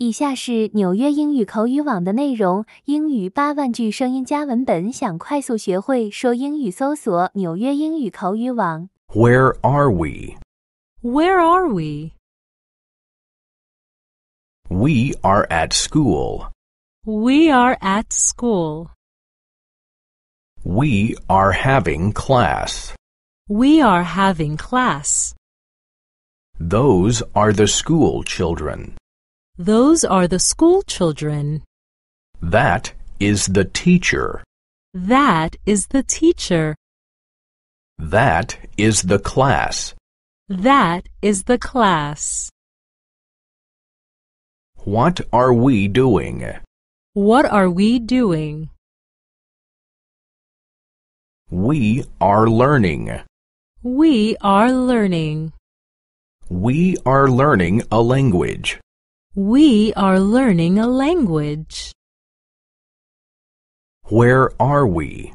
以下是纽约英语口语网的内容，英语8万句声音加文本，想快速学会说英语，搜索纽约英语口语网。Where are we? Where are we? We are at school. We are at school. We are having class. We are having class. Those are the school children. Those are the school children. That is the teacher. That is the teacher. That is the class. That is the class. What are we doing? What are we doing? We are learning. We are learning. We are learning a language. We are learning a language. Where are we?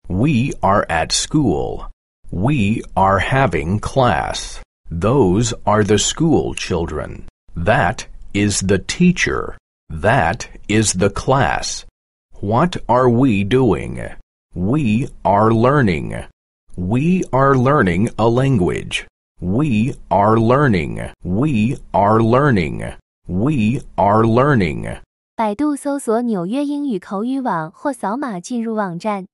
We are at school. We are having class. Those are the school children. That is the teacher. That is the class. What are we doing? We are learning. We are learning a language. We are learning. We are learning. We are learning. 百度搜索纽约英语口语网或扫码进入网站。